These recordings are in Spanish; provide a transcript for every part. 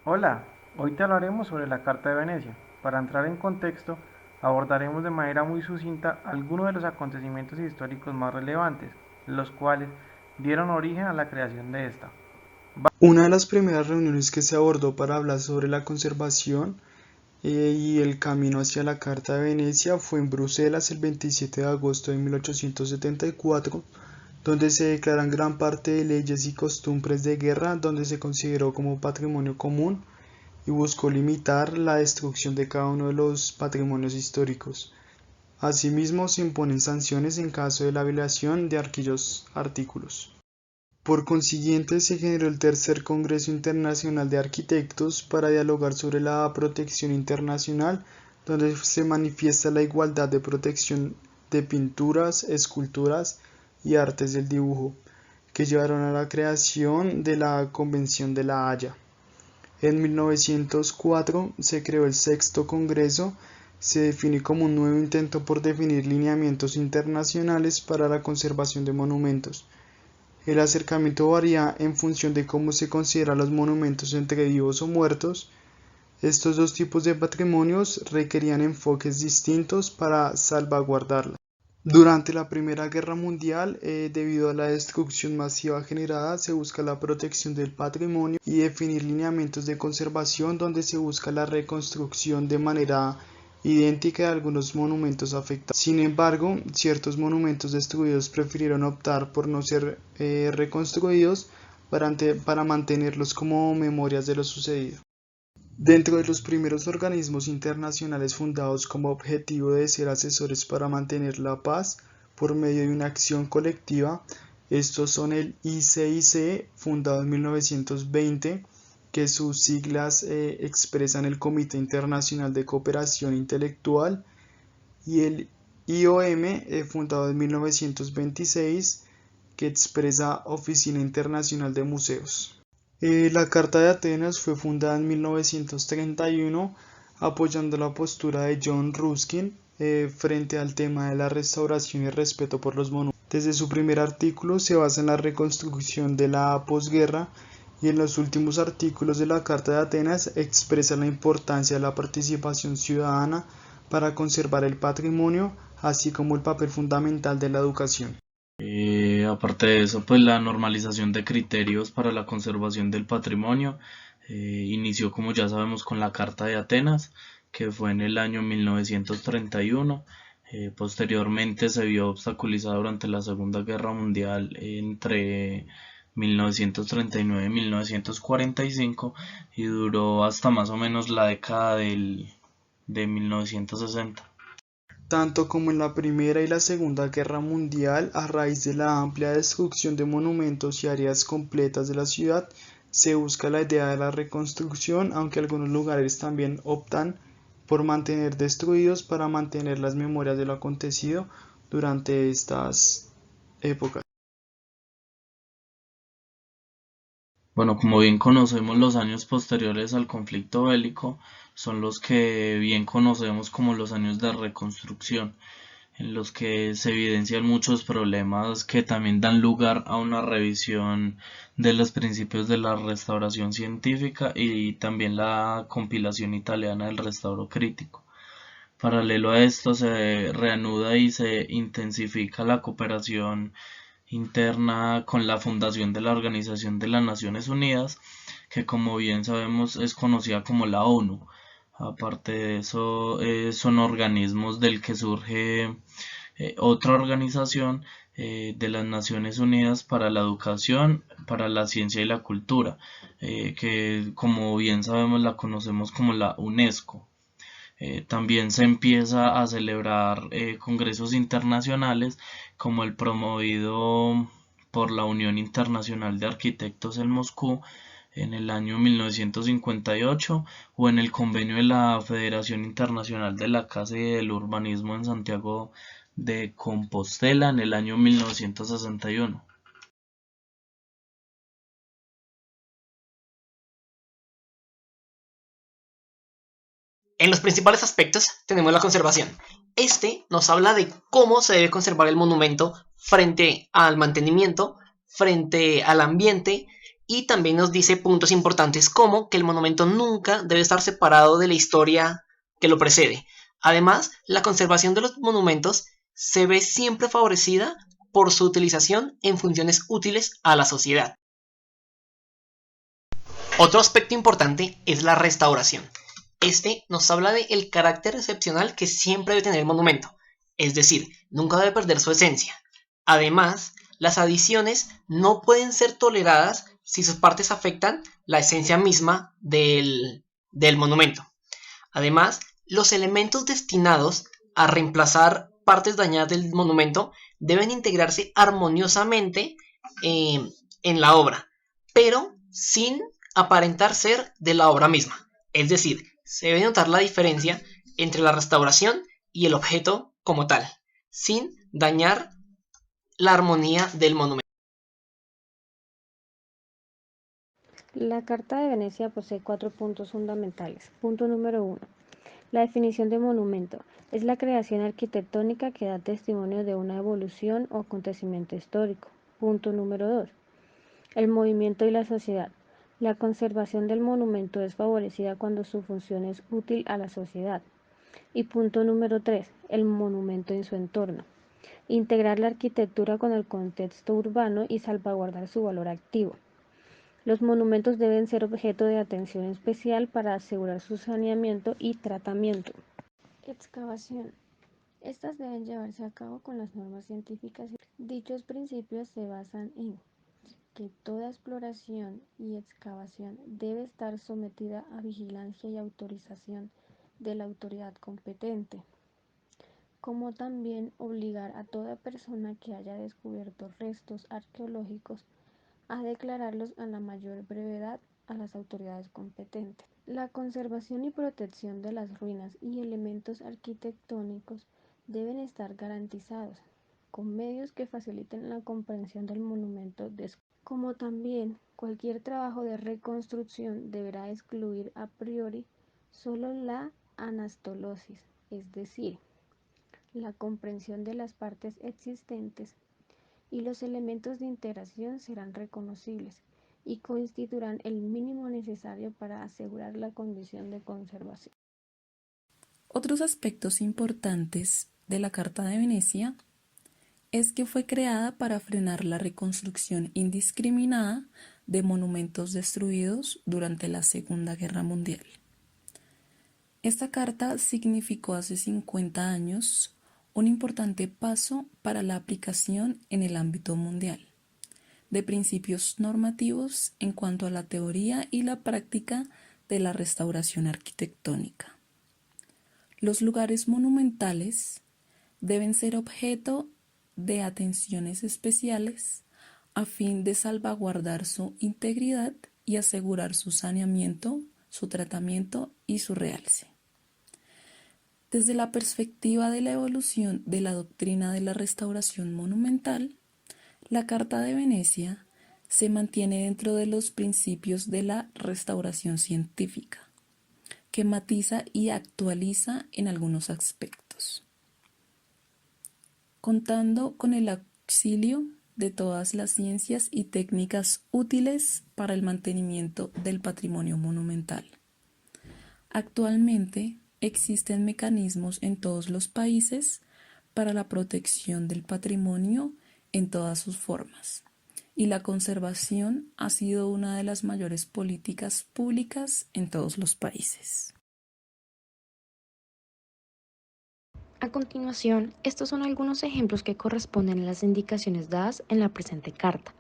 Hola, hoy te hablaremos sobre la Carta de Venecia. Para entrar en contexto, abordaremos de manera muy sucinta algunos de los acontecimientos históricos más relevantes, los cuales dieron origen a la creación de esta. Una de las primeras reuniones que se abordó para hablar sobre la conservación y el camino hacia la Carta de Venecia fue en Bruselas el 27 de agosto de 1874, donde se declaran gran parte de leyes y costumbres de guerra, donde se consideró como patrimonio común y buscó limitar la destrucción de cada uno de los patrimonios históricos. Asimismo, se imponen sanciones en caso de la violación de aquellos artículos. Por consiguiente, se generó el Tercer Congreso Internacional de Arquitectos para dialogar sobre la protección internacional, donde se manifiesta la igualdad de protección de pinturas, esculturas y artes del dibujo, que llevaron a la creación de la Convención de La Haya. En 1904 se creó el Sexto Congreso. Se define como un nuevo intento por definir lineamientos internacionales para la conservación de monumentos. El acercamiento varía en función de cómo se consideran los monumentos entre vivos o muertos. Estos dos tipos de patrimonios requerían enfoques distintos para salvaguardarla. Durante la Primera Guerra Mundial, debido a la destrucción masiva generada, se busca la protección del patrimonio y definir lineamientos de conservación donde se busca la reconstrucción de manera idéntica de algunos monumentos afectados. Sin embargo, ciertos monumentos destruidos prefirieron optar por no ser reconstruidos para mantenerlos como memorias de lo sucedido. Dentro de los primeros organismos internacionales fundados como objetivo de ser asesores para mantener la paz por medio de una acción colectiva, estos son el ICIC, fundado en 1920, que sus siglas expresan el Comité Internacional de Cooperación Intelectual, y el IOM, fundado en 1926, que expresa Oficina Internacional de Museos. La Carta de Atenas fue fundada en 1931 apoyando la postura de John Ruskin frente al tema de la restauración y respeto por los monumentos. Desde su primer artículo se basa en la reconstrucción de la posguerra y en los últimos artículos de la Carta de Atenas expresa la importancia de la participación ciudadana para conservar el patrimonio, así como el papel fundamental de la educación. Aparte de eso, pues la normalización de criterios para la conservación del patrimonio inició, como ya sabemos, con la Carta de Atenas, que fue en el año 1931. Posteriormente se vio obstaculizada durante la Segunda Guerra Mundial entre 1939 y 1945 y duró hasta más o menos la década de 1960. Tanto como en la Primera y la Segunda Guerra Mundial, a raíz de la amplia destrucción de monumentos y áreas completas de la ciudad, se busca la idea de la reconstrucción, aunque algunos lugares también optan por mantener destruidos para mantener las memorias de lo acontecido durante estas épocas. Bueno, como bien conocemos, los años posteriores al conflicto bélico son los que bien conocemos como los años de reconstrucción, en los que se evidencian muchos problemas que también dan lugar a una revisión de los principios de la restauración científica y también la compilación italiana del restauro crítico. Paralelo a esto, se reanuda y se intensifica la cooperación interna con la fundación de la Organización de las Naciones Unidas, que como bien sabemos es conocida como la ONU. Aparte de eso, son organismos del que surge otra organización de las Naciones Unidas para la educación, para la ciencia y la cultura, que como bien sabemos la conocemos como la UNESCO. También se empieza a celebrar congresos internacionales como el promovido por la Unión Internacional de Arquitectos en Moscú en el año 1958 o en el convenio de la Federación Internacional de la Casa y del Urbanismo en Santiago de Compostela en el año 1961. En los principales aspectos tenemos la conservación. Este nos habla de cómo se debe conservar el monumento frente al mantenimiento, frente al ambiente Y también nos dice puntos importantes como que el monumento nunca debe estar separado de la historia que lo precede. Además, la conservación de los monumentos se ve siempre favorecida por su utilización en funciones útiles a la sociedad. Otro aspecto importante es la restauración. Este nos habla del carácter excepcional que siempre debe tener el monumento, es decir, nunca debe perder su esencia. Además, las adiciones no pueden ser toleradas si sus partes afectan la esencia misma del monumento. Además, los elementos destinados a reemplazar partes dañadas del monumento deben integrarse armoniosamente en la obra, pero sin aparentar ser de la obra misma. Es decir, se debe notar la diferencia entre la restauración y el objeto como tal, sin dañar la armonía del monumento. La Carta de Venecia posee 4 puntos fundamentales. Punto número 1. La definición de monumento es la creación arquitectónica que da testimonio de una evolución o acontecimiento histórico. Punto número 2. El movimiento y la sociedad. La conservación del monumento es favorecida cuando su función es útil a la sociedad. Y punto número 3. El monumento en su entorno. Integrar la arquitectura con el contexto urbano y salvaguardar su valor activo. Los monumentos deben ser objeto de atención especial para asegurar su saneamiento y tratamiento. Excavación. Estas deben llevarse a cabo con las normas científicas. Dichos principios se basan en que toda exploración y excavación debe estar sometida a vigilancia y autorización de la autoridad competente, como también obligar a toda persona que haya descubierto restos arqueológicos a declararlos a la mayor brevedad a las autoridades competentes. La conservación y protección de las ruinas y elementos arquitectónicos deben estar garantizados con medios que faciliten la comprensión del monumento, como también cualquier trabajo de reconstrucción deberá excluir a priori solo la anastolosis, es decir, la comprensión de las partes existentes, y los elementos de integración serán reconocibles y constituirán el mínimo necesario para asegurar la condición de conservación. Otros aspectos importantes de la Carta de Venecia es que fue creada para frenar la reconstrucción indiscriminada de monumentos destruidos durante la Segunda Guerra Mundial. Esta carta significó hace 50 años un importante paso para la aplicación en el ámbito mundial de principios normativos en cuanto a la teoría y la práctica de la restauración arquitectónica. Los lugares monumentales deben ser objeto de atenciones especiales a fin de salvaguardar su integridad y asegurar su saneamiento, su tratamiento y su realce. Desde la perspectiva de la evolución de la doctrina de la restauración monumental, la Carta de Venecia se mantiene dentro de los principios de la restauración científica, que matiza y actualiza en algunos aspectos, contando con el auxilio de todas las ciencias y técnicas útiles para el mantenimiento del patrimonio monumental. Actualmente existen mecanismos en todos los países para la protección del patrimonio en todas sus formas, y la conservación ha sido una de las mayores políticas públicas en todos los países. A continuación, estos son algunos ejemplos que corresponden a las indicaciones dadas en la presente carta.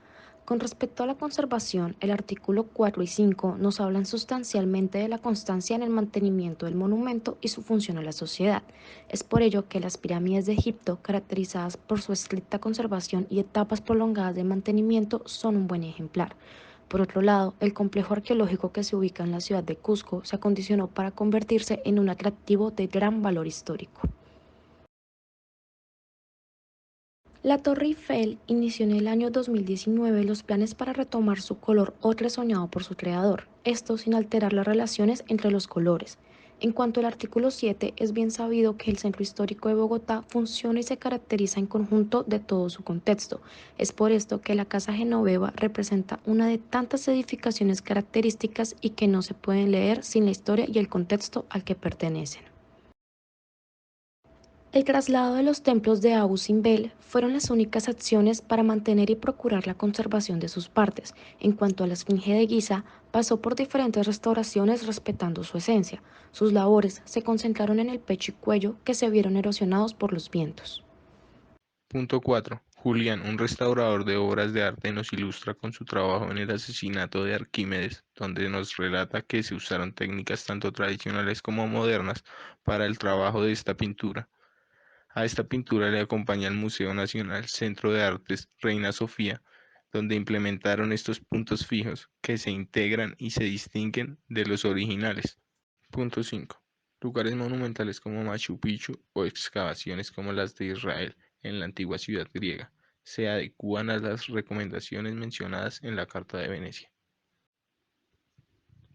Con respecto a la conservación, el artículo 4 y 5 nos hablan sustancialmente de la constancia en el mantenimiento del monumento y su función en la sociedad. Es por ello que las pirámides de Egipto, caracterizadas por su estricta conservación y etapas prolongadas de mantenimiento, son un buen ejemplar. Por otro lado, el complejo arqueológico que se ubica en la ciudad de Cusco se acondicionó para convertirse en un atractivo de gran valor histórico. La Torre Eiffel inició en el año 2019 los planes para retomar su color ocre soñado por su creador, esto sin alterar las relaciones entre los colores. En cuanto al artículo 7, es bien sabido que el Centro Histórico de Bogotá funciona y se caracteriza en conjunto de todo su contexto. Es por esto que la Casa Genoveva representa una de tantas edificaciones características y que no se pueden leer sin la historia y el contexto al que pertenecen. El traslado de los templos de Abu Simbel fueron las únicas acciones para mantener y procurar la conservación de sus partes. En cuanto a la Esfinge de Giza, pasó por diferentes restauraciones respetando su esencia. Sus labores se concentraron en el pecho y cuello, que se vieron erosionados por los vientos. Punto 4. Julián, un restaurador de obras de arte, nos ilustra con su trabajo en el asesinato de Arquímedes, donde nos relata que se usaron técnicas tanto tradicionales como modernas para el trabajo de esta pintura. A esta pintura le acompaña el Museo Nacional Centro de Artes Reina Sofía, donde implementaron estos puntos fijos que se integran y se distinguen de los originales. Punto 5. Lugares monumentales como Machu Picchu o excavaciones como las de Israel en la antigua ciudad griega se adecúan a las recomendaciones mencionadas en la Carta de Venecia.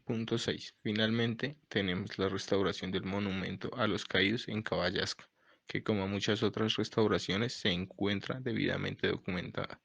Punto 6. Finalmente, tenemos la restauración del monumento a los caídos en Caballasca, que como muchas otras restauraciones se encuentra debidamente documentada.